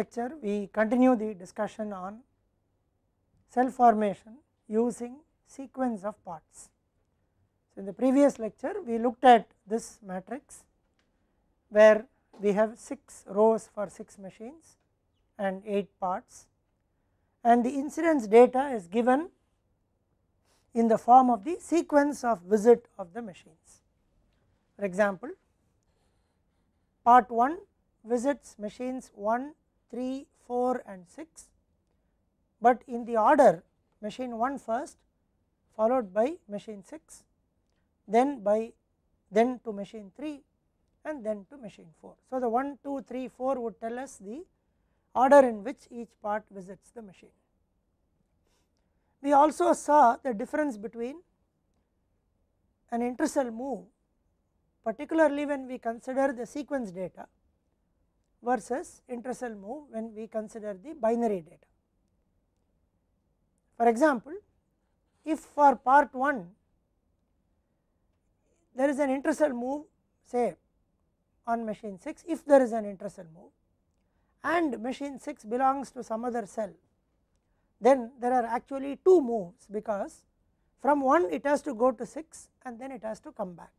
lecture we continue the discussion on cell formation using sequence of parts. So, in the previous lecture we looked at this matrix where we have 6 rows for 6 machines and 8 parts, and the incidence data is given in the form of the sequence of visit of the machines. For example, part 1 visits machines 1, 3, 4 and 6, but in the order machine 1 first, followed by machine 6, then to machine 3 and then to machine 4. So, the 1, 2, 3, 4 would tell us the order in which each part visits the machine. We also saw the difference between an intercell move, particularly when we consider the sequence data, versus intercell move when we consider the binary data. For example, if for part 1 there is an intercell move, say on machine 6, if there is an intercell move and machine 6 belongs to some other cell, then there are actually 2 moves, because from 1 it has to go to 6 and then it has to come back.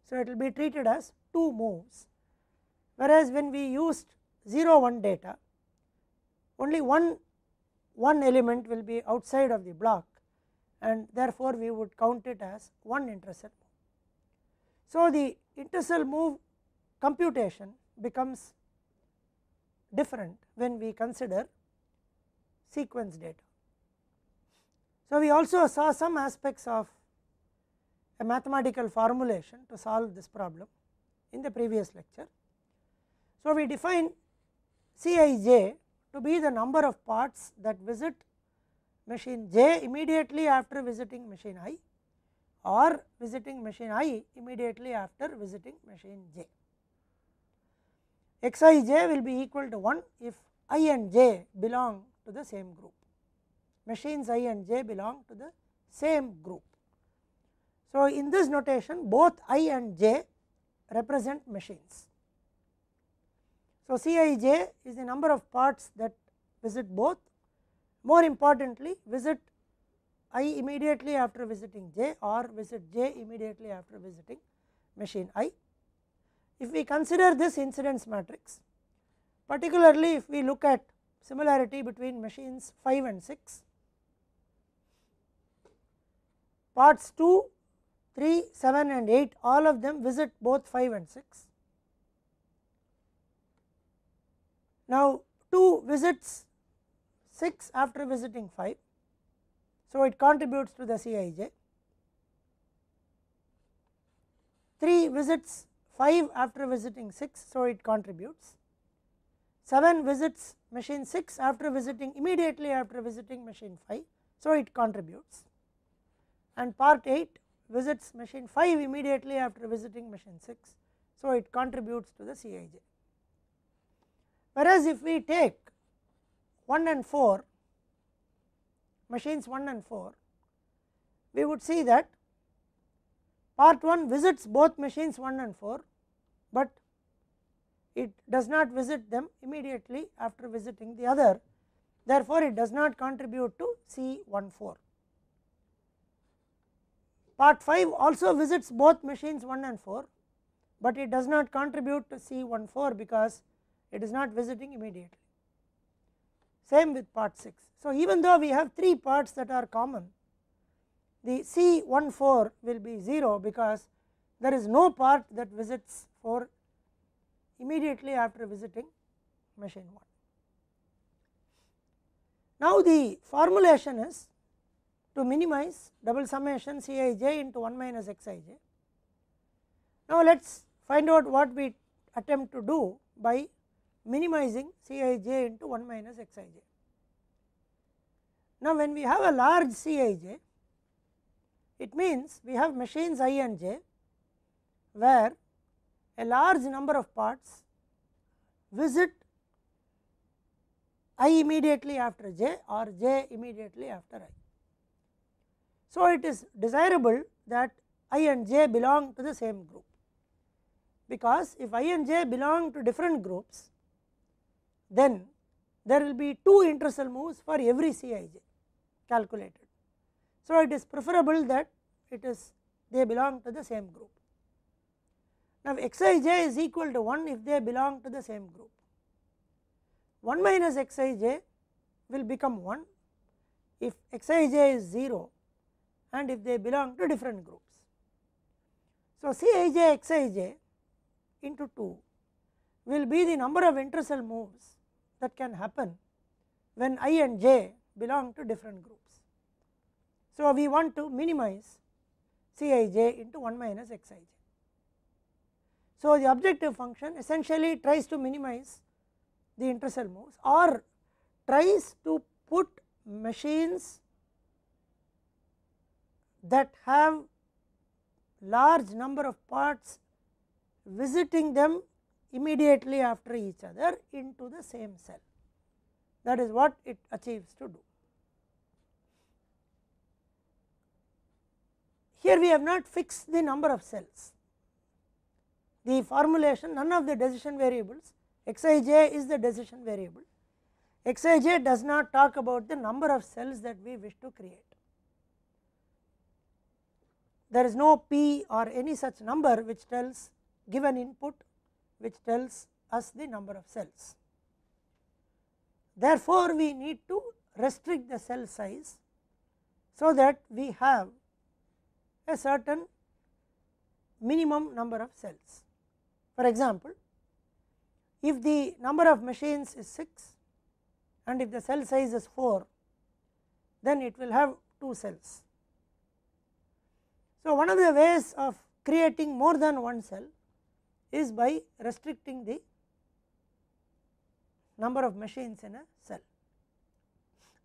So, it will be treated as 2 moves, whereas when we used 0 1 data, only one element will be outside of the block, and therefore we would count it as one intercell move. So, the intercell move computation becomes different when we consider sequence data. So, we also saw some aspects of a mathematical formulation to solve this problem in the previous lecture. So, we define Cij to be the number of parts that visit machine j immediately after visiting machine I, or visiting machine I immediately after visiting machine j. Xij will be equal to 1 if I and j belong to the same group. Machines I and j belong to the same group. So, in this notation both I and j represent machines. So, Cij is the number of parts that visit both. More importantly, visit I immediately after visiting j, or visit j immediately after visiting machine I. If we consider this incidence matrix, particularly if we look at similarity between machines 5 and 6, parts 2, 3, 7 and 8, all of them visit both 5 and 6. Now, 2 visits 6 after visiting 5, so it contributes to the Cij. 3 visits 5 after visiting 6, so it contributes. 7 visits machine 6 after visiting immediately after visiting machine 5, so it contributes, and part 8 visits machine 5 immediately after visiting machine 6, so it contributes to the Cij. Whereas, if we take 1 and 4, machines 1 and 4, we would see that part 1 visits both machines 1 and 4, but it does not visit them immediately after visiting the other, therefore, it does not contribute to C14. Part 5 also visits both machines 1 and 4, but it does not contribute to C14 because it is not visiting immediately. Same with part 6. So, even though we have 3 parts that are common, the C14 will be 0 because there is no part that visits 4 immediately after visiting machine 1. Now, the formulation is to minimize double summation Cij into 1 minus Xij. Now, let us find out what we attempt to do by minimizing Cij into 1 minus Xij. Now, when we have a large Cij, it means we have machines I and j where a large number of parts visit I immediately after j or j immediately after I. So, it is desirable that I and j belong to the same group, because if I and j belong to different groups, then there will be 2 intercell moves for every Cij calculated. So, it is preferable that they belong to the same group. Now, Xij is equal to 1 if they belong to the same group. 1 minus Xij will become 1 if Xij is 0 and if they belong to different groups. So, Cij Xij into 2 will be the number of intercell moves that can happen when I and j belong to different groups. So, we want to minimize Cij into 1 minus Xij. So, the objective function essentially tries to minimize the intercell moves or tries to put machines that have large number of parts visiting them immediately after each other into the same cell. That is what it achieves to do. Here we have not fixed the number of cells. The formulation, none of the decision variables, Xij is the decision variable. Xij does not talk about the number of cells that we wish to create. There is no P or any such number which tells given input which tells us the number of cells. Therefore, we need to restrict the cell size so that we have a certain minimum number of cells. For example, if the number of machines is 6 and if the cell size is 4, then it will have 2 cells. So, one of the ways of creating more than one cell is by restricting the number of machines in a cell.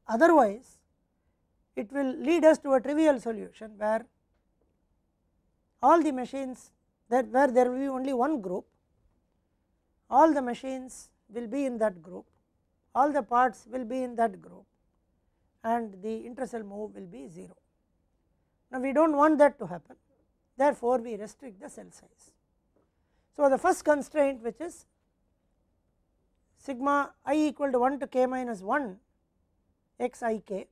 Otherwise, it will lead us to a trivial solution where all the machines where there will be only one group, all the machines will be in that group, all the parts will be in that group and the intercell move will be 0. Now, we do not want that to happen, therefore, we restrict the cell size. So, the first constraint which is sigma I equal to 1 to k minus 1 x I k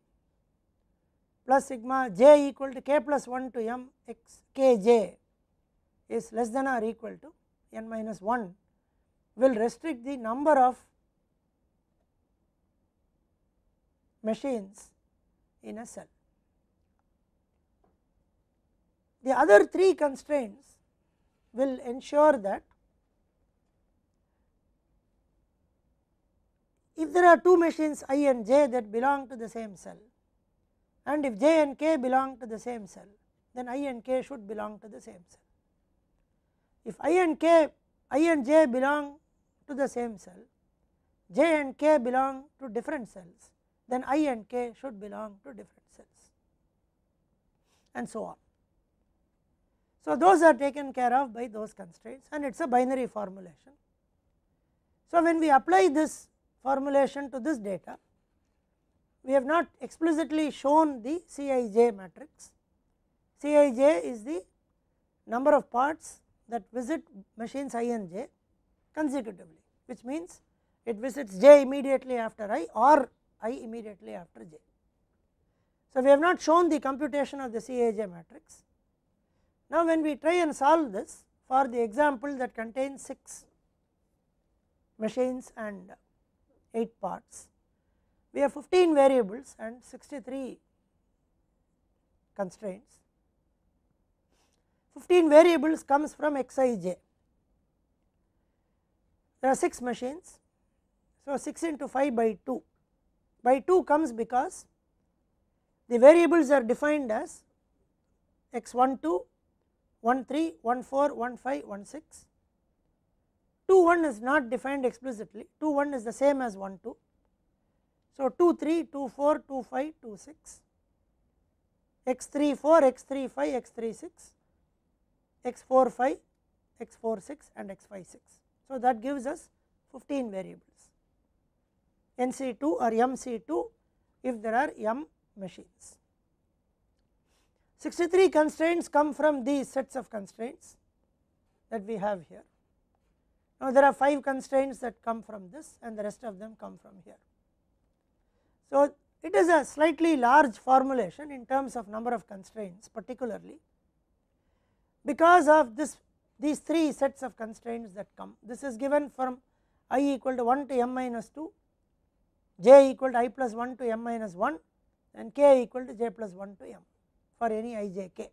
plus sigma j equal to k plus 1 to m x k j is less than or equal to n minus 1 will restrict the number of machines in a cell. The other 3 constraints will ensure that if there are 2 machines I and j that belong to the same cell and if j and k belong to the same cell, then I and k should belong to the same cell. If I and j belong to the same cell, j and k belong to different cells, then I and k should belong to different cells, and so on. So, those are taken care of by those constraints and it is a binary formulation. So, when we apply this formulation to this data, we have not explicitly shown the Cij matrix. Cij is the number of parts that visit machines I and j consecutively, which means it visits j immediately after I or I immediately after j. So, we have not shown the computation of the Cij matrix. Now, when we try and solve this for the example that contains 6 machines and 8 parts, we have 15 variables and 63 constraints. 15 variables comes from Xij. There are 6 machines, so 6 into 5 by 2. By 2 comes because the variables are defined as x12, 13, 14, 15, 16. 21 is not defined explicitly, 21 is the same as 12. So, 23, 24, 25, 26, x34, x35, x36, x45, x46 and x56. So, that gives us 15 variables, NC2 or MC2 if there are M machines. 63 constraints come from these sets of constraints that we have here. Now, there are 5 constraints that come from this and the rest of them come from here. So, it is a slightly large formulation in terms of number of constraints, particularly because of these 3 sets of constraints that come. This is given from I equal to 1 to m minus 2, j equal to I plus 1 to m minus 1, and k equal to j plus 1 to m for any I j k.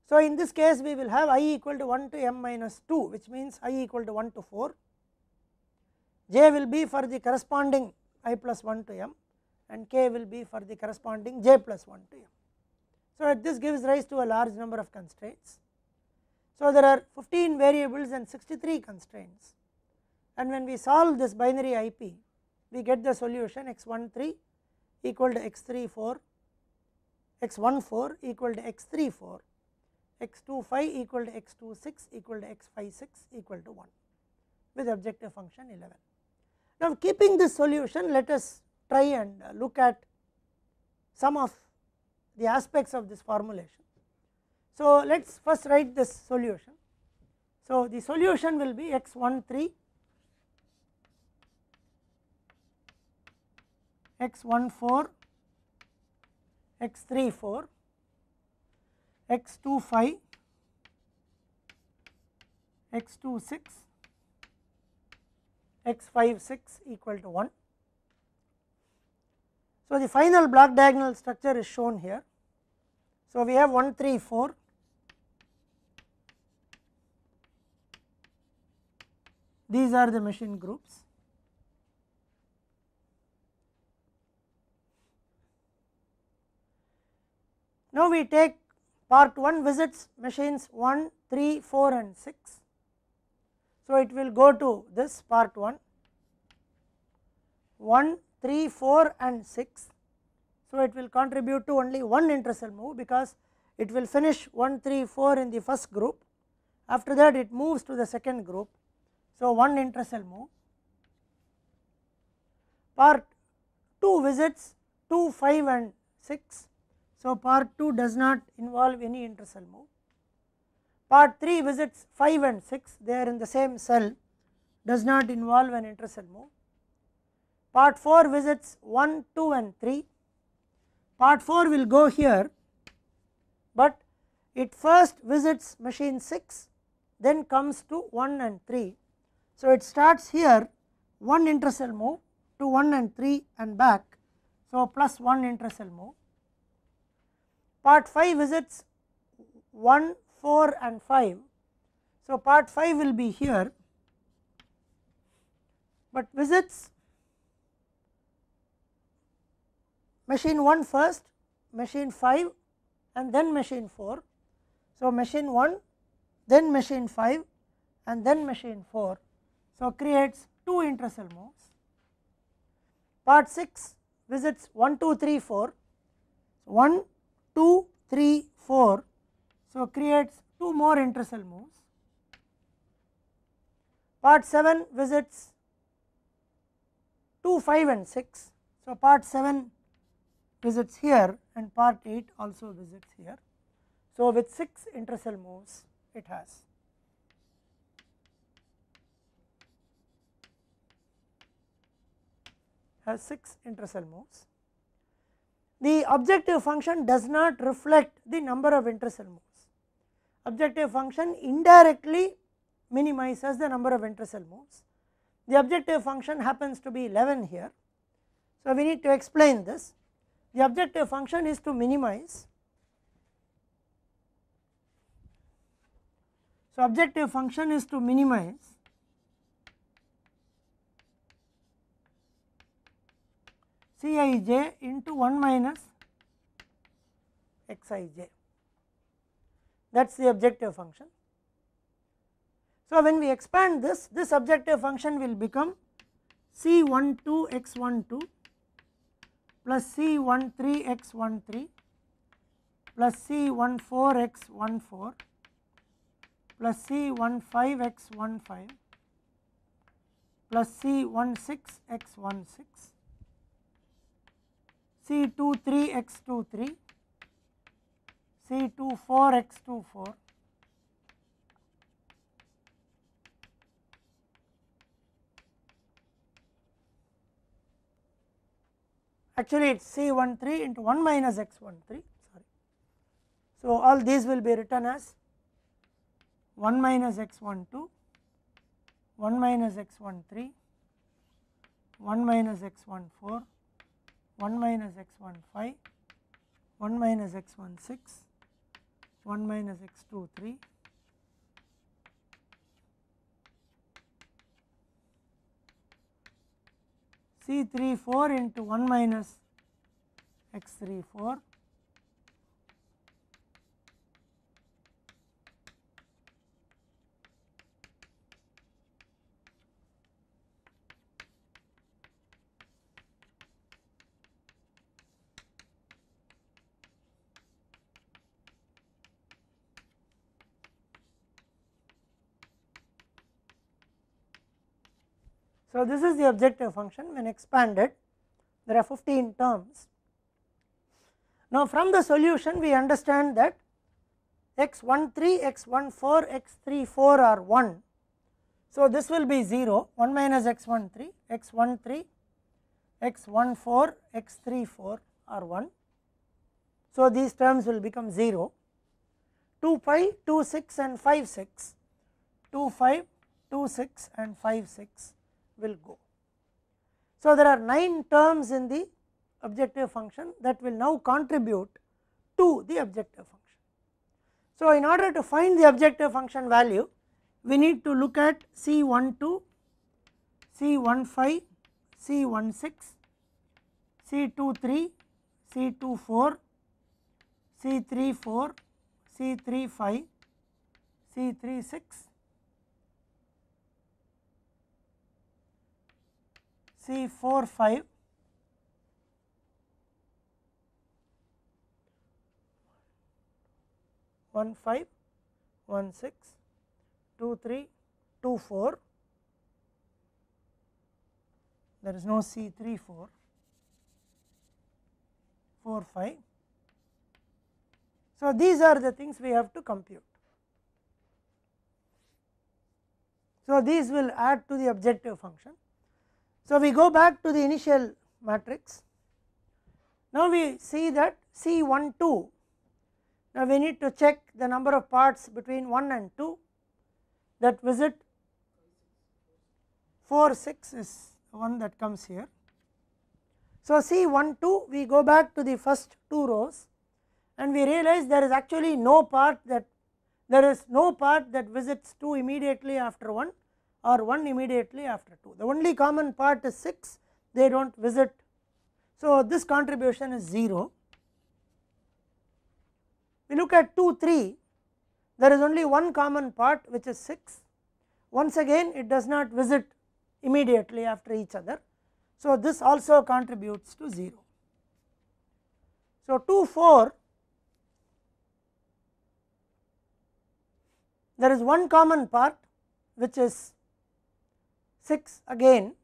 So, in this case we will have I equal to 1 to m minus 2, which means I equal to 1 to 4, j will be for the corresponding I plus 1 to m, and k will be for the corresponding j plus 1 to m. So, this gives rise to a large number of constraints. So, there are 15 variables and 63 constraints, and when we solve this binary IP, we get the solution x13 equal to x34, x14 equal to x34, x25 equal to x26 equal to x56 equal to 1 with objective function 11. Now, keeping this solution, let us try and look at some of the aspects of this formulation. So, let us first write this solution. So, the solution will be x13, x14, x34, x25, x26, x56 equal to 1. So, the final block diagonal structure is shown here. So, we have 1, 3, 4, these are the machine groups. Now, we take part 1 visits machines 1, 3, 4 and 6. So, it will go to this part 1, 1, 3, 4 and 6. So, it will contribute to only one intercell move, because it will finish 1, 3, 4 in the first group. After that it moves to the second group. So, one intercell move. Part 2 visits 2, 5 and 6. So, part 2 does not involve any intercell move. Part 3 visits 5 and 6, they are in the same cell, does not involve an intercell move. Part 4 visits 1, 2 and 3. Part 4 will go here, but it first visits machine 6, then comes to 1 and 3. So, it starts here one intercell move to 1 and 3 and back. So, plus one intercell move. Part 5 visits 1, 4 and 5. So, part 5 will be here, but visits machine 1 first, machine 5 and then machine 4. So, machine 1, then machine 5 and then machine 4. So, creates 2 intercell moves. Part 6 visits 1, 2, 3, 4, 1, 2, 3, 4. So, creates 2 more intercell moves. Part 7 visits 2, 5 and 6. So, part 7 visits here and part 8 also visits here. So, with 6 intercell moves it has. Has 6 intercell moves. The objective function does not reflect the number of intercell moves. Objective function indirectly minimizes the number of intercell moves. The objective function happens to be 11 here. So, we need to explain this. The objective function is to minimize. So, objective function is to minimize Cij into 1 minus Xij. That is the objective function. So, when we expand this, this objective function will become C12 x12 plus C13 x13 plus C14 x14 plus C15 x15 plus C16 x16 C23 x23 C24 x24 actually it is C13 into 1 minus x13, sorry. So, all these will be written as 1 minus x12, 1 minus x13, 1 minus x14, 1 minus x15, 1 minus x16, 1 minus x23, C34 into 1 minus x34, so this is the objective function when expanded, there are 15 terms. Now from the solution we understand that x13, x14, x34 are 1. So this will be 0, 1 minus x13, x13, x14, x34 are 1. So these terms will become 0, 2 pi, 2 6 and 5 6, 2 5, 2 6 and 5 6 will go. So there are 9 terms in the objective function that will now contribute to the objective function. So in order to find the objective function value, we need to look at C12, C15, C16, C23, C24, C34, C35, C36, C45, one 5, 1 6, 2 3, 2 4, there is no C3 4, 4 5. So these are the things we have to compute. So these will add to the objective function. So we go back to the initial matrix. Now we see that C12. Now we need to check the number of parts between 1 and 2 that visit 4 6 is the one that comes here. So C12, we go back to the first 2 rows and we realize there is actually no part that visits 2 immediately after 1 or 1 immediately after 2. The only common part is 6, they do not visit. So this contribution is 0. We look at 2 3, there is only one common part which is 6. Once again it does not visit immediately after each other. So this also contributes to 0. So 2 4, there is one common part which is 6 again,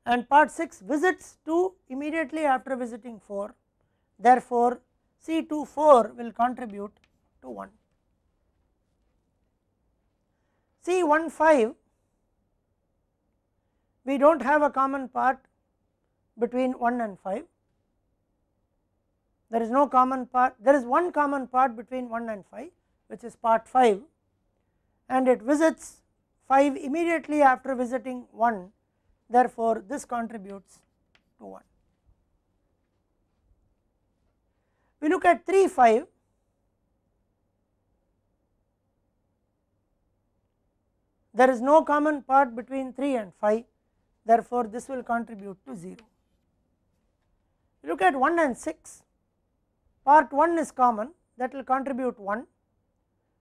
and part 6 visits 2 immediately after visiting 4. Therefore C24 will contribute to 1. C15, we do not have a common part between 1 and 5. There is no common part, there is one common part between 1 and 5 which is part 5, and it visits 5 immediately after visiting 1. Therefore this contributes to 1. We look at 3 5, there is no common part between 3 and 5, therefore this will contribute to 0. We look at 1 and 6, part 1 is common, that will contribute 1,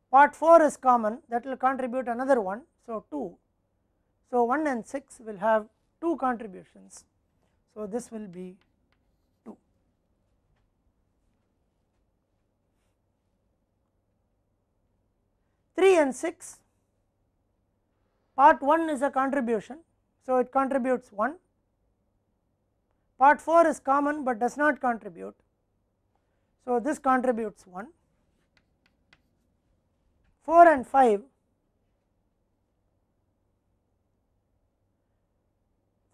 part 4 is common, that will contribute another 1, so 2. So 1 and 6 will have 2 contributions, so this will be 2. Three and 6, part 1 is a contribution, so it contributes 1, part 4 is common but does not contribute, so this contributes 1. 4 and 5,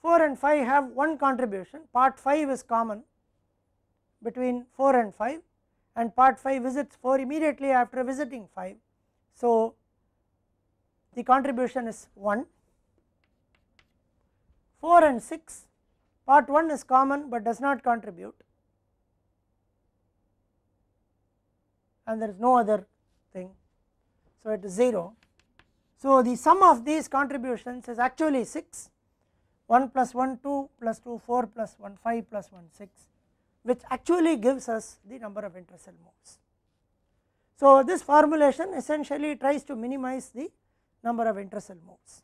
4 and 5 have one contribution, part 5 is common between 4 and 5, and part 5 visits 4 immediately after visiting 5. So, the contribution is 1. 4 and 6, part 1 is common but does not contribute, and there is no other thing, so it is 0. So, the sum of these contributions is actually 6, 1 plus 1 2 plus 2 4 plus 1 5 plus 1 6, which actually gives us the number of intercell moves. So, this formulation essentially tries to minimize the number of intercell moves.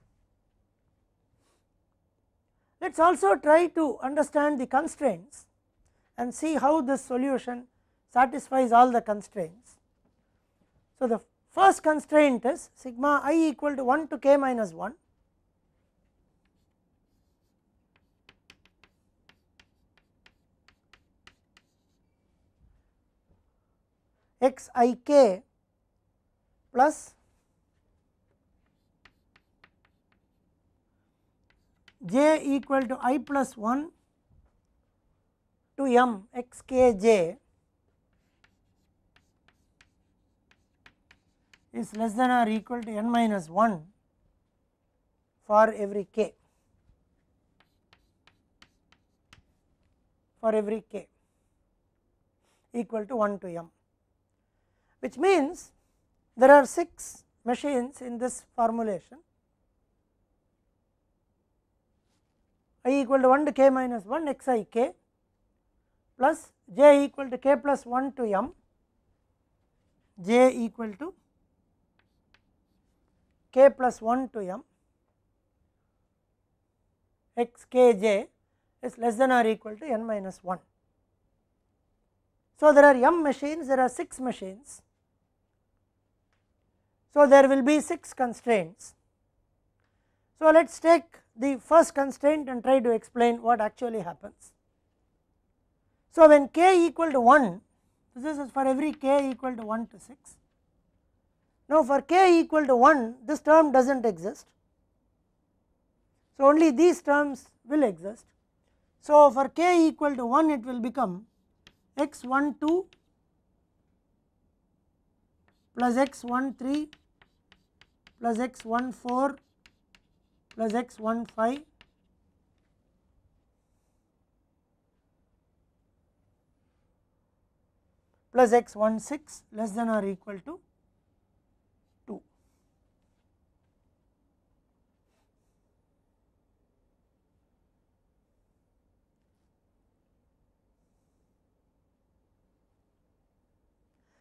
Let us also try to understand the constraints and see how this solution satisfies all the constraints. So, the first constraint is sigma I equal to 1 to k minus 1, x I k plus j equal to I plus 1 to m x k j is less than or equal to n minus 1 for every k, equal to 1 to m, which means there are 6 machines in this formulation. I equal to 1 to k minus 1 x I k plus j equal to k plus 1 to m, j equal to k plus 1 to m x k j is less than or equal to n minus 1. So, there are m machines, there are 6 machines. So, there will be 6 constraints. So, let us take the first constraint and try to explain what actually happens. So, when k equal to 1, this is for every k equal to 1 to 6. Now, for k equal to 1, this term does not exist. So, only these terms will exist. So, for k equal to 1, it will become x 1 2 plus x 1 3 plus x 1 4 plus x 1 5 plus x 1 6 less than or equal to 2.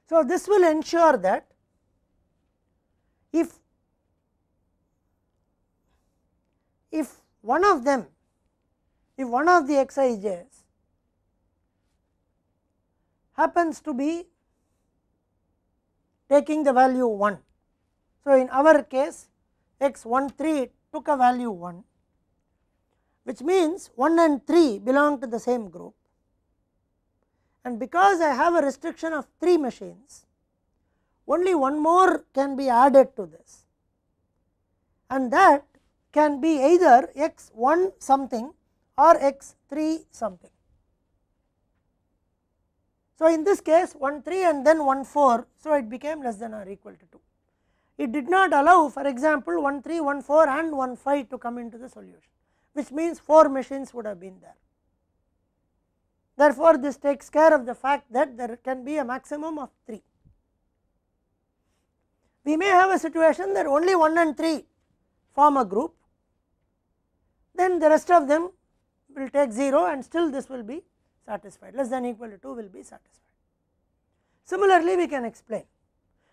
So, this will ensure that if one of them, if one of the xij's happens to be taking the value 1. So, in our case x 1 3 took a value 1, which means 1 and 3 belong to the same group, and because I have a restriction of 3 machines, only one more can be added to this, and that can be either x 1 something or x 3 something. So, in this case 1 3 and then 1 4, so it became less than or equal to 2. It did not allow, for example, 1 3 1 4 and 1 5 to come into the solution, which means 4 machines would have been there. Therefore, this takes care of the fact that there can be a maximum of 3. We may have a situation that only 1 and 3 form a group, then the rest of them will take 0 and still this will be satisfied, less than or equal to 2 will be satisfied. Similarly, we can explain.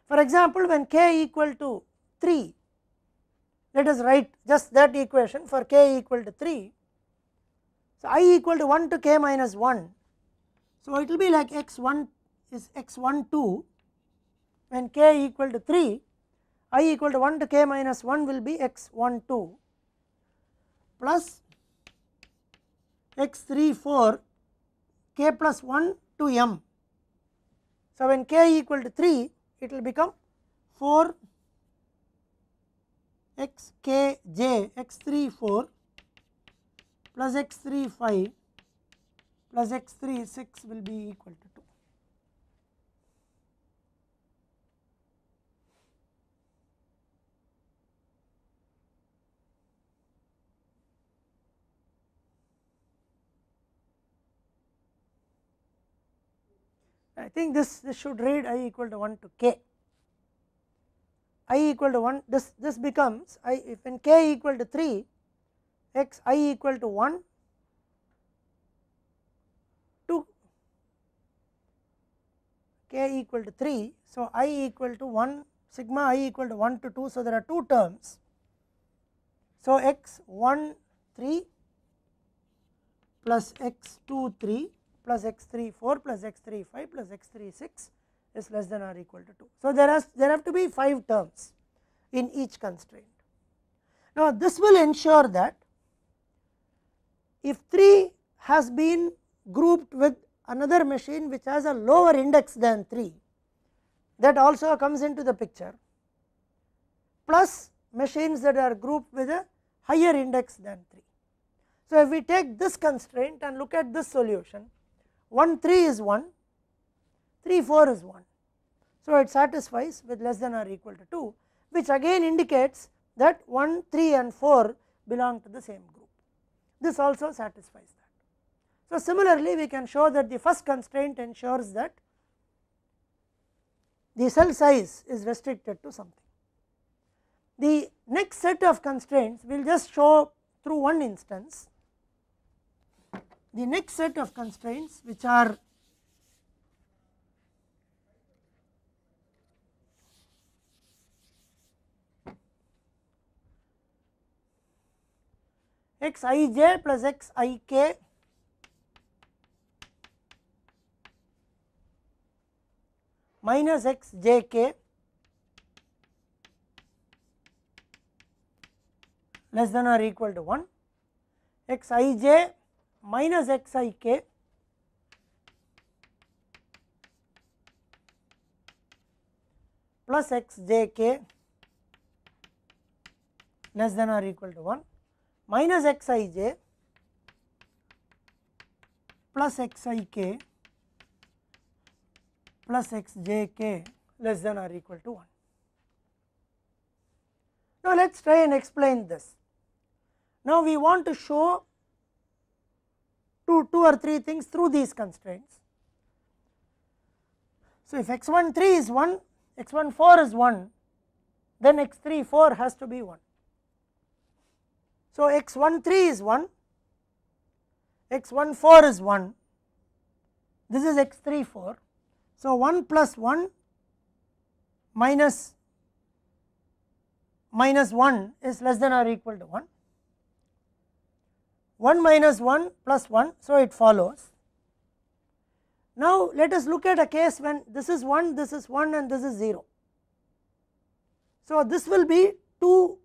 For example, when k equal to 3, let us write just that equation for k equal to 3. So, I equal to 1 to k minus 1. So, it will be like x 1 is x 1 2, when k equal to 3, I equal to 1 to k minus 1 will be x 1 2 plus x 3 4 k plus 1 to m. So, when k equal to 3, it will become 4 x k j x 3 4 plus x3 5 plus x3 6 will be equal to 2. I think this should read I equal to 1 to k. I equal to 1, this becomes if in k equal to 3, x I equal to 1 to k equal to 3. So, I equal to 1 sigma I equal to 1 to 2. So, there are 2 terms. So, x 1 3 plus x 2 3 plus x 3 4 plus x 3 5 plus x 3 6 is less than or equal to 2. So, there have to be 5 terms in each constraint. Now, this will ensure that if 3 has been grouped with another machine which has a lower index than 3, that also comes into the picture, plus machines that are grouped with a higher index than 3. So, if we take this constraint and look at this solution, 1 3 is 1, 3 4 is 1. So, it satisfies with less than or equal to 2, which again indicates that 1 3 and 4 belong to the same group. This also satisfies that. So, similarly we can show that the first constraint ensures that the cell size is restricted to something. The next set of constraints we will just show through one instance. The next set of constraints, which are x I j plus x I k minus x j k less than or equal to 1, x I j minus x I k plus x j k less than or equal to 1, minus x I j plus x I k plus x j k less than or equal to 1. Now, let us try and explain this. Now, we want to show two or three things through these constraints. So, if x 1 3 is 1, x 1 4 is 1, then x 3 4 has to be 1. So, x 1 3 is 1, x 1 4 is 1, this is x 3 4. So, 1 plus 1 minus 1 is less than or equal to 1. 1 minus 1 plus 1, so it follows. Now, let us look at a case when this is 1 and this is 0. So, this will be 2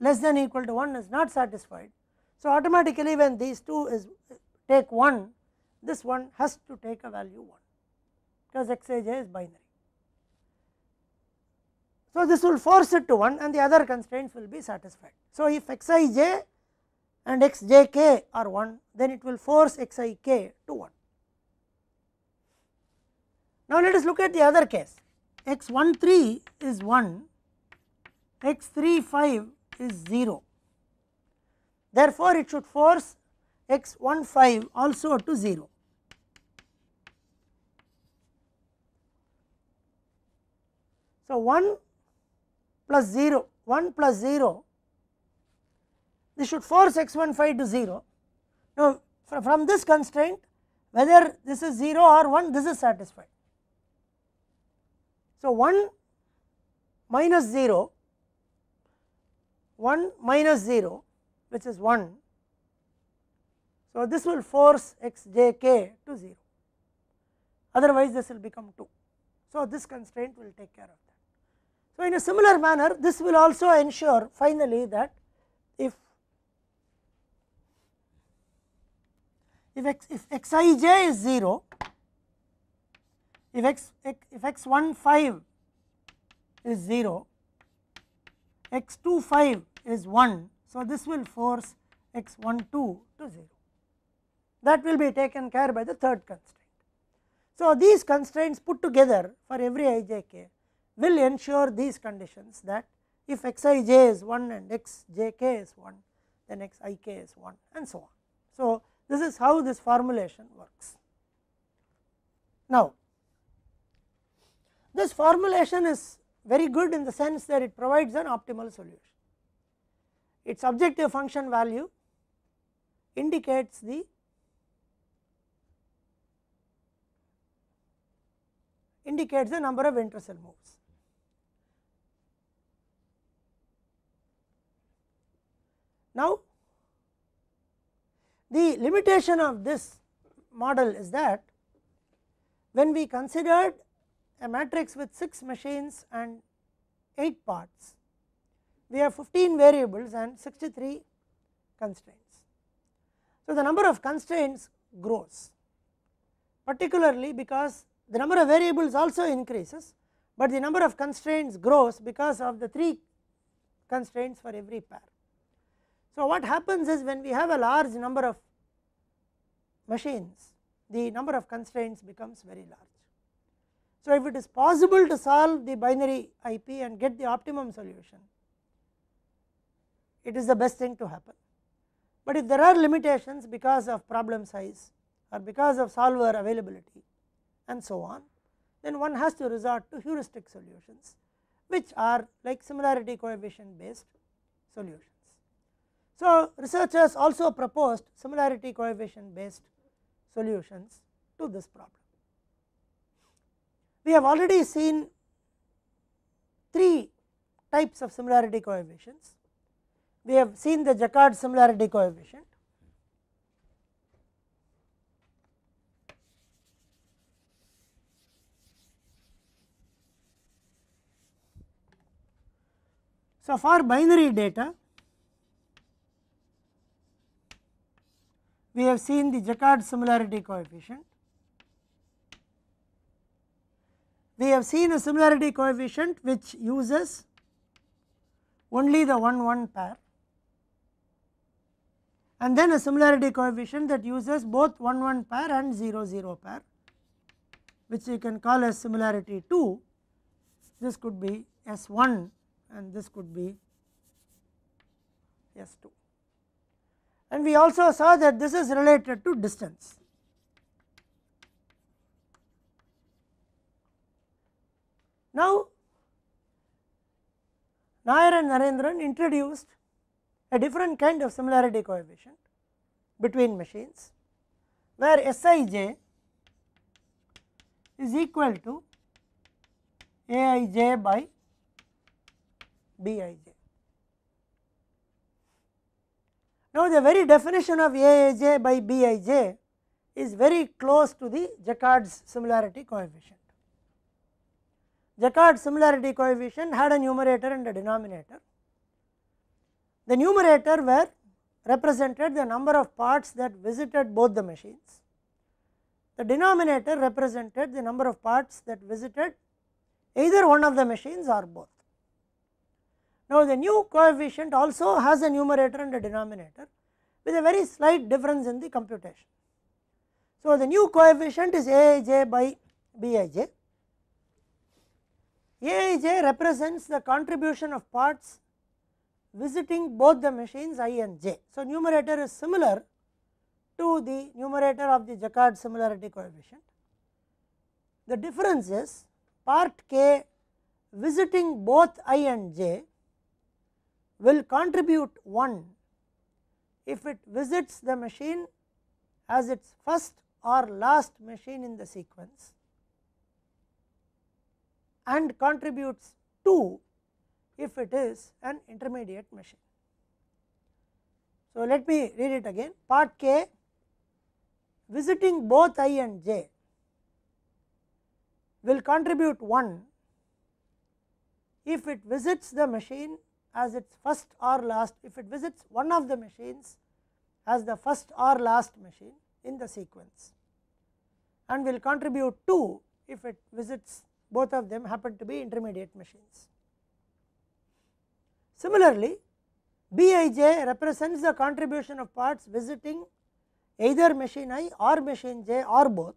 less than equal to 1 is not satisfied. So, automatically when these two take 1, this one has to take a value 1, because xij is binary. So, this will force it to 1 and the other constraints will be satisfied. So, if xij and xjk are 1, then it will force xik to 1. Now, let us look at the other case. X 1 3 is 1, x 3 5 is 0. Therefore, it should force x 1 5 also to 0. So, 1 plus 0, 1 plus 0, this should force x 1 5 to 0. Now, from this constraint, whether this is 0 or 1, this is satisfied. So, 1 minus 0, 1 minus 0, which is 1. So, this will force xjk to 0, otherwise this will become 2. So, this constraint will take care of that. So, in a similar manner, this will also ensure finally that if xij is 0, if x 1 5 is 0, x 2 5 is 1. So, this will force x12 to 0. That will be taken care by the third constraint. So, these constraints put together for every ijk will ensure these conditions, that if xij is 1 and xjk is 1, then xik is 1 and so on. So, this is how this formulation works. Now, this formulation is very good in the sense that it provides an optimal solution. Its objective function value indicates the number of intercell moves. Now, the limitation of this model is that when we considered a matrix with 6 machines and 8 parts, we have 15 variables and 63 constraints. So, the number of constraints grows, particularly because the number of variables also increases, but the number of constraints grows because of the 3 constraints for every pair. So, what happens is, when we have a large number of machines, the number of constraints becomes very large. So, if it is possible to solve the binary IP and get the optimum solution, it is the best thing to happen. But if there are limitations because of problem size or because of solver availability and so on, then one has to resort to heuristic solutions, which are like similarity coefficient based solutions. So, researchers also proposed similarity coefficient based solutions to this problem. We have already seen 3 types of similarity coefficients. We have seen the Jaccard similarity coefficient, so for binary data we have seen the Jaccard similarity coefficient. We have seen a similarity coefficient which uses only the 1-1 pair, and then a similarity coefficient that uses both 1-1 pair and 0-0 pair, which you can call as similarity 2. This could be S1 and this could be S2. And we also saw that this is related to distance. Now, Nair and Narendran introduced a different kind of similarity coefficient between machines, where Sij is equal to Aij by Bij. Now, the very definition of Aij by Bij is very close to the Jaccard's similarity coefficient. Jaccard similarity coefficient had a numerator and a denominator. The numerator were represented the number of parts that visited both the machines. The denominator represented the number of parts that visited either one of the machines or both. Now, the new coefficient also has a numerator and a denominator with a very slight difference in the computation. So, the new coefficient is Aij by Bij. Aij represents the contribution of parts visiting both the machines I and j. So, numerator is similar to the numerator of the Jaccard similarity coefficient. The difference is part k visiting both I and j will contribute 1 if it visits the machine as its first or last machine in the sequence, and contributes 2 if it is an intermediate machine. So, let me read it again. Part k visiting both I and j will contribute 1 if it visits the machine as its first or last, if it visits one of the machines as the first or last machine in the sequence, and will contribute 2 if it visits both of them happen to be intermediate machines. Similarly, Bij represents the contribution of parts visiting either machine I or machine j or both.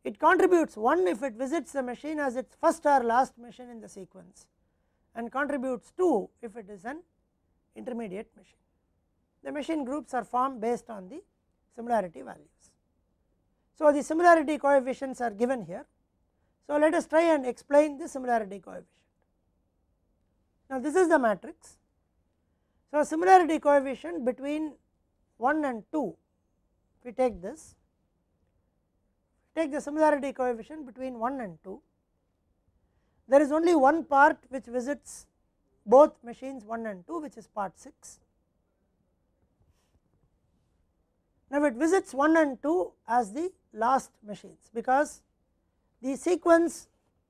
It contributes 1 if it visits the machine as its first or last machine in the sequence, and contributes 2 if it is an intermediate machine. The machine groups are formed based on the similarity values. So, the similarity coefficients are given here. So, let us try and explain the similarity coefficient. Now, this is the matrix. So, similarity coefficient between 1 and 2, if we take this, take the similarity coefficient between 1 and 2, there is only one part which visits both machines 1 and 2, which is part 6. Now, it visits 1 and 2 as the last machines, because the sequence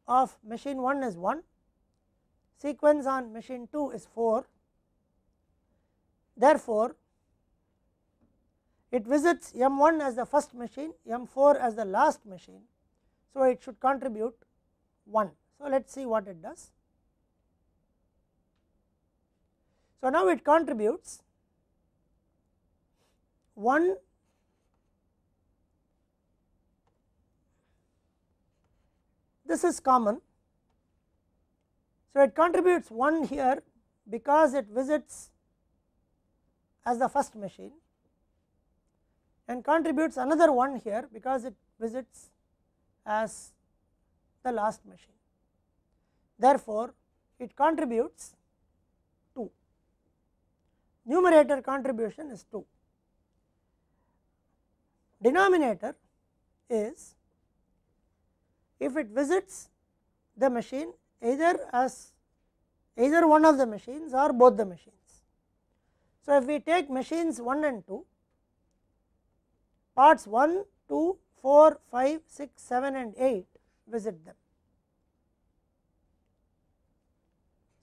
of machine 1 is 1, sequence on machine 2 is 4. Therefore, it visits M1 as the first machine, M4 as the last machine. So, it should contribute 1. So, let us see what it does. So, now it contributes 1 this is common. So, it contributes 1 here because it visits as the first machine, and contributes another 1 here because it visits as the last machine. Therefore, it contributes 2. Numerator contribution is 2. Denominator is if it visits the machine either as either one of the machines or both the machines. So, if we take machines 1 and 2, parts 1, 2, 4, 5, 6, 7 and 8 visit them.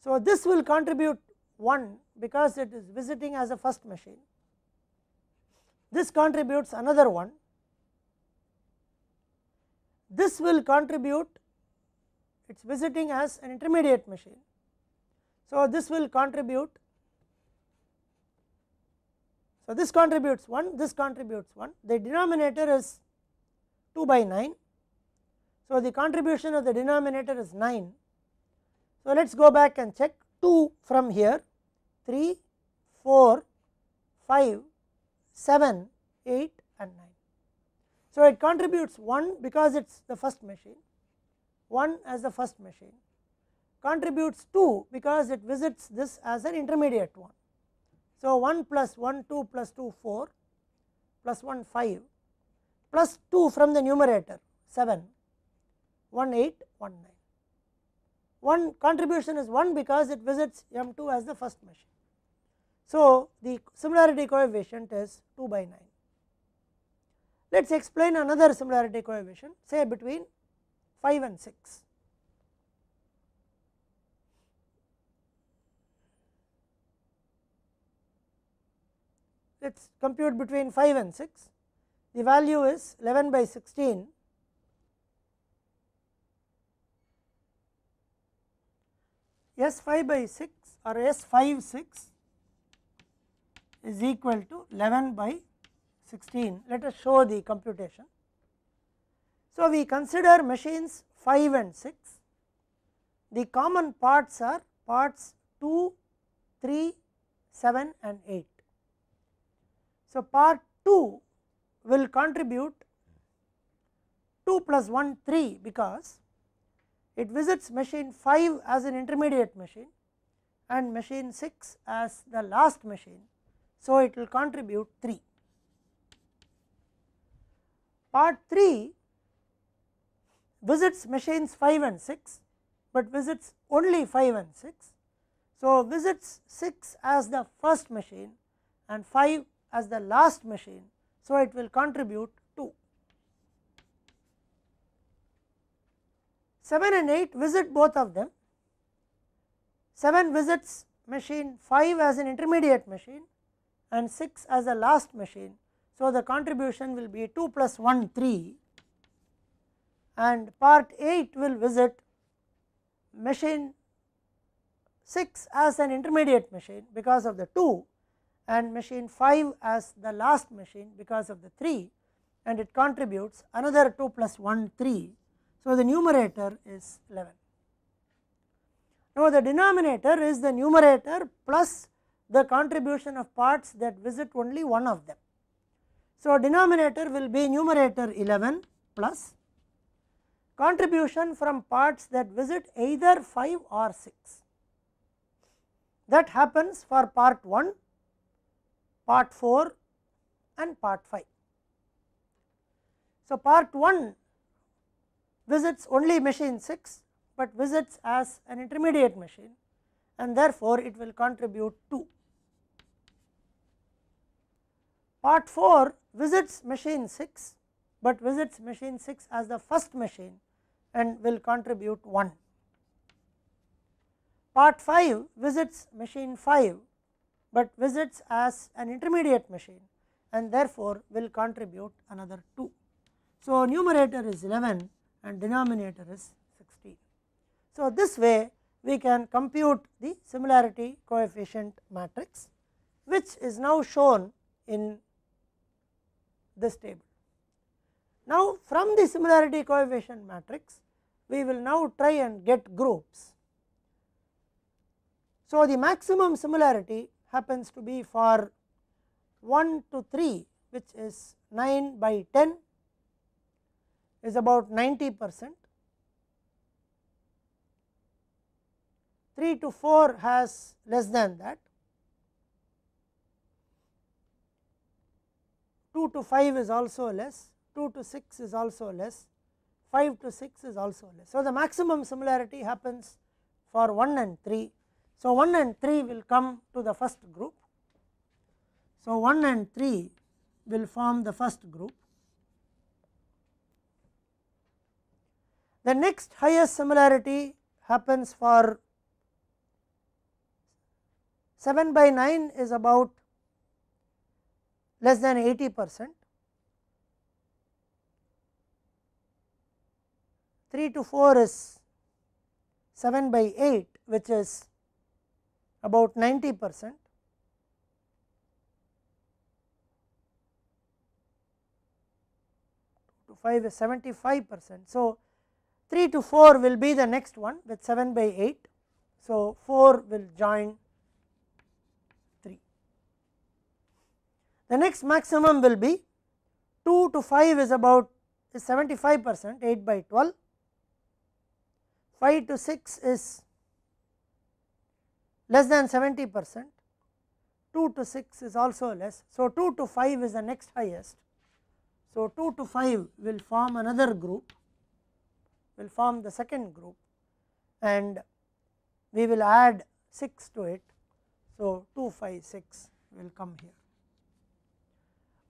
So, this will contribute 1 because it is visiting as a first machine. This contributes another 1. This will contribute, it is visiting as an intermediate machine. So, this will contribute, so this contributes 1, this contributes 1, the denominator is 2 by 9. So, the contribution of the denominator is 9. So, let us go back and check 2 from here, 3, 4, 5, 7, 8 and 9. So, it contributes 1 because it is the first machine, 1 as the first machine, contributes 2 because it visits this as an intermediate one. So, 1 plus 1 2 plus 2 4 plus 1 5 plus 2 from the numerator 7, 1 8, 1 9. One contribution is 1 because it visits M2 as the first machine. So, the similarity coefficient is 2 by 9. Let us explain another similarity coefficient, say between 5 and 6. Let us compute between 5 and 6. The value is 11 by 16. S5 by 6 or S5 6 is equal to 11 by 16. Let us show the computation. So, we consider machines 5 and 6. The common parts are parts 2, 3, 7 and 8. So, part 2 will contribute 2 plus 1 3 because it visits machine 5 as an intermediate machine and machine 6 as the last machine. So, it will contribute 3. Part 3 visits machines 5 and 6, but visits only 5 and 6. So, visits 6 as the first machine and 5 as the last machine. So, it will contribute 2. 7 and 8 visit both of them. 7 visits machine 5 as an intermediate machine and 6 as the last machine. So, the contribution will be 2 plus 1 3, and part 8 will visit machine 6 as an intermediate machine because of the 2 and machine 5 as the last machine because of the 3, and it contributes another 2 plus 1 3. So, the numerator is 11. Now, the denominator is the numerator plus the contribution of parts that visit only one of them. So, denominator will be numerator 11 plus contribution from parts that visit either 5 or 6. That happens for part 1, part 4 and part 5. So, part 1 visits only machine 6, but visits as an intermediate machine, and therefore, it will contribute 2. Part 4 visits machine 6, but visits machine 6 as the first machine and will contribute 1. Part 5 visits machine 5, but visits as an intermediate machine and therefore, will contribute another 2. So, numerator is 11 and denominator is 16. So, this way we can compute the similarity coefficient matrix, which is now shown in this table. Now, from the similarity coefficient matrix, we will now try and get groups. So, the maximum similarity happens to be for 1 to 3, which is 9 by 10 is about 90%. 3 to 4 has less than that. 2 to 5 is also less, 2 to 6 is also less, 5 to 6 is also less. So, the maximum similarity happens for 1 and 3. So, 1 and 3 will come to the first group. So, 1 and 3 will form the first group. The next highest similarity happens for 7 by 9 is about less than 80%. 3 to 4 is 7 by 8, which is about 90%. 2 to 5 is 75%. So, 3 to 4 will be the next one with 7 by 8. So, 4 will join 3. The next maximum will be 2 to 5 is about 75%, 8 by 12. 5 to 6 is less than 70%, 2 to 6 is also less. So, 2 to 5 is the next highest. So, 2 to 5 will form another group, will form the second group, and we will add 6 to it. So, 2, 5, 6 will come here.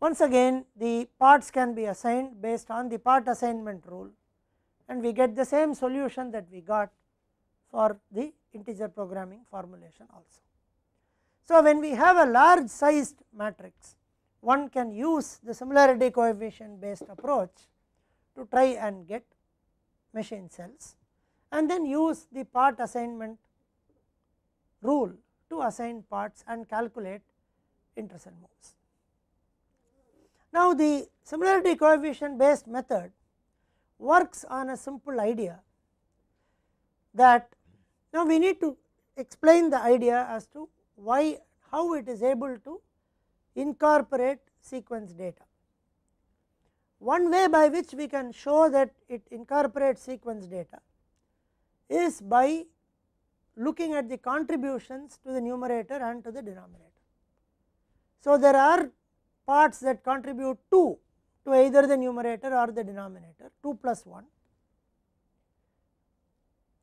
Once again, the parts can be assigned based on the part assignment rule, and we get the same solution that we got for the integer programming formulation also. So, when we have a large sized matrix, one can use the similarity coefficient based approach to try and get machine cells, and then use the part assignment rule to assign parts and calculate intercell moves. Now, the similarity coefficient based method works on a simple idea that now we need to explain the idea as to why, how it is able to incorporate sequence data. One way by which we can show that it incorporates sequence data is by looking at the contributions to the numerator and to the denominator. So, there are parts that contribute 2 to either the numerator or the denominator, 2 plus 1.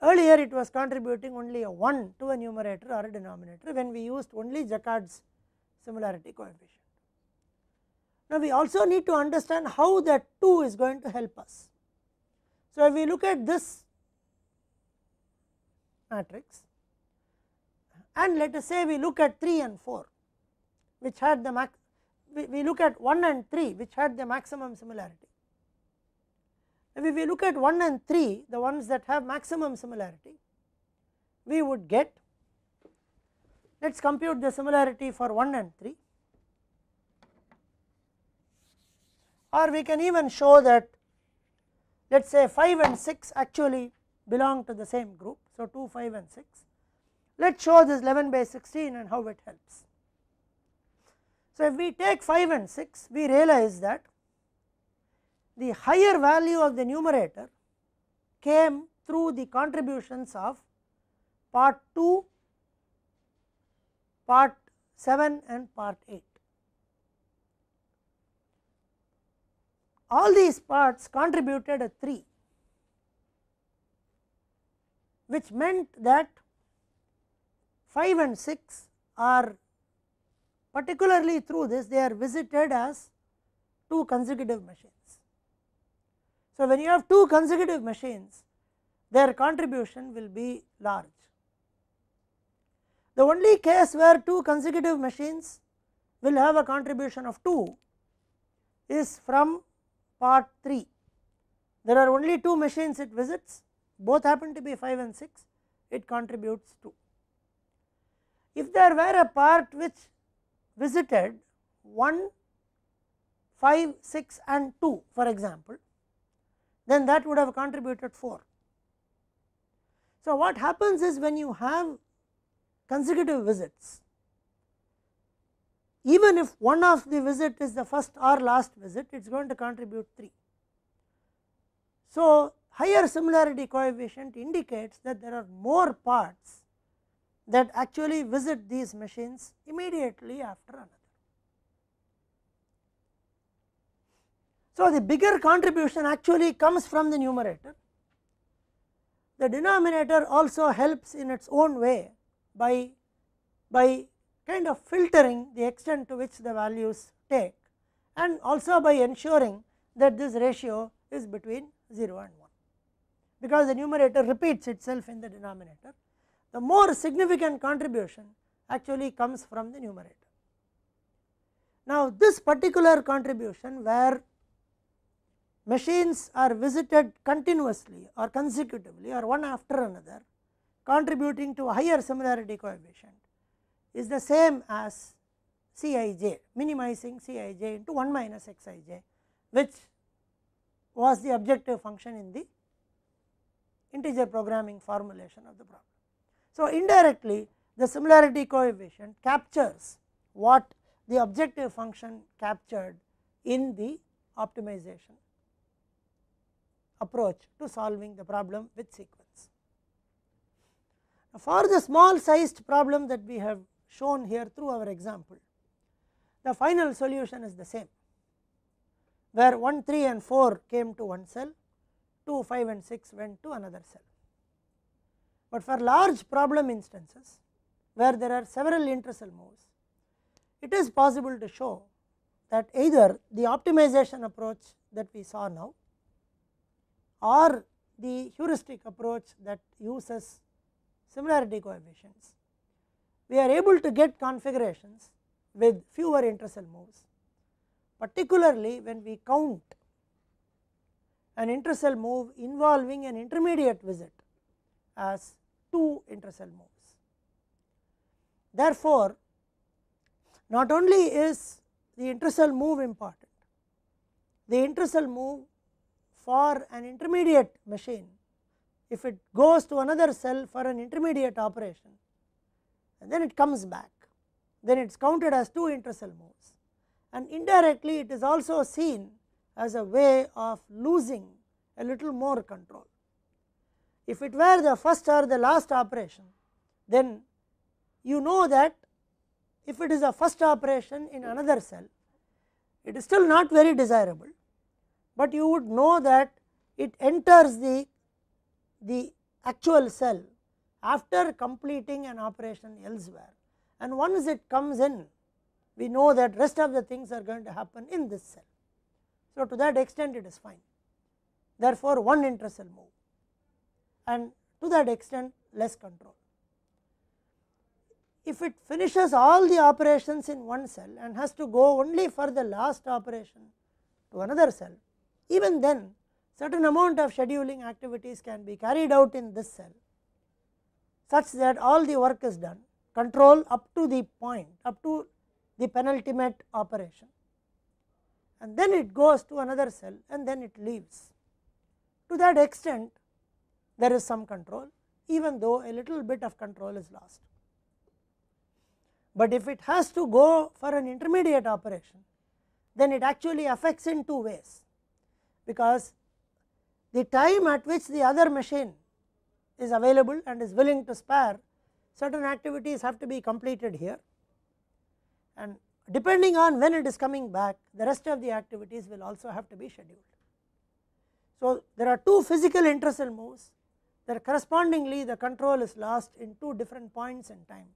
Earlier it was contributing only a 1 to a numerator or a denominator when we used only Jaccard's similarity coefficient. Now, we also need to understand how that 2 is going to help us. So, if we look at this matrix and let us say we look at 3 and 4, which had the we look at 1 and 3, which had the maximum similarity. If we look at 1 and 3, the ones that have maximum similarity, we would get Let us compute the similarity for 1 and 3, or we can even show that let us say 5 and 6 actually belong to the same group. So, 2, 5 and 6. Let us show this 11 by 16 and how it helps. So, if we take 5 and 6, we realize that the higher value of the numerator came through the contributions of part 2, part 7 and part 8. All these parts contributed a 3, which meant that 5 and 6 are particularly through this, they are visited as 2 consecutive machines. So, when you have 2 consecutive machines, their contribution will be large. The only case where 2 consecutive machines will have a contribution of 2 is from part 3. There are only 2 machines it visits, both happen to be 5 and 6, it contributes 2. If there were a part which visited 1, 5, 6 and 2 for example, then that would have contributed 4. So, what happens is when you have consecutive visits, even if one of the visit is the first or last visit, it is going to contribute 3. So, higher similarity coefficient indicates that there are more parts that actually visit these machines immediately after another. So, the bigger contribution actually comes from the numerator. The denominator also helps in its own way by kind of filtering the extent to which the values take, and also by ensuring that this ratio is between 0 and 1, because the numerator repeats itself in the denominator. The more significant contribution actually comes from the numerator. Now, this particular contribution where machines are visited continuously or consecutively or one after another, contributing to a higher similarity coefficient, is the same as Cij, minimizing Cij into 1 minus Xij, which was the objective function in the integer programming formulation of the problem. So, indirectly the similarity coefficient captures what the objective function captured in the optimization approach to solving the problem with sequence. Now, for the small sized problem that we have shown here through our example, the final solution is the same, where 1, 3 and 4 came to one cell, 2, 5 and 6 went to another cell. But for large problem instances where there are several intercell moves, it is possible to show that either the optimization approach that we saw now or the heuristic approach that uses similarity coefficients, we are able to get configurations with fewer intercell moves, particularly when we count an intercell move involving an intermediate visit as 2 intercell moves. Therefore, not only is the intercell move important, the intercell move for an intermediate machine, if it goes to another cell for an intermediate operation and then it comes back, then it is counted as 2 intercell moves, and indirectly it is also seen as a way of losing a little more control. If it were the first or the last operation, then you know that if it is a first operation in another cell, it is still not very desirable, but you would know that it enters the actual cell after completing an operation elsewhere, and once it comes in, we know that rest of the things are going to happen in this cell. So, to that extent it is fine. Therefore, 1 intercell move, and to that extent less control. If it finishes all the operations in one cell and has to go only for the last operation to another cell, even then certain amount of scheduling activities can be carried out in this cell such that all the work is done, control up to the point, up to the penultimate operation, and then it goes to another cell and then it leaves. To that extent there is some control, even though a little bit of control is lost. But if it has to go for an intermediate operation, then it actually affects in two ways, because the time at which the other machine is available and is willing to spare, certain activities have to be completed here, and depending on when it is coming back, the rest of the activities will also have to be scheduled. So, there are two physical intercell moves that correspondingly the control is lost in two different points in time,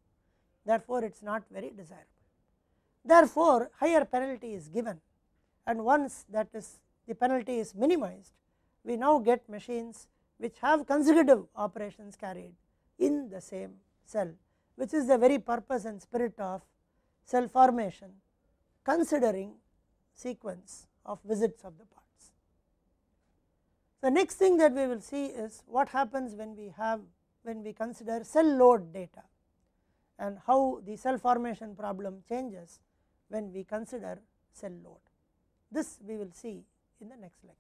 therefore, it is not very desirable. Therefore, higher penalty is given, and once that is the penalty is minimized, we now get machines which have consecutive operations carried in the same cell, which is the very purpose and spirit of cell formation, considering sequence of visits of the parts. The next thing that we will see is what happens when we consider cell load data, and how the cell formation problem changes when we consider cell load. This we will see in the next lecture.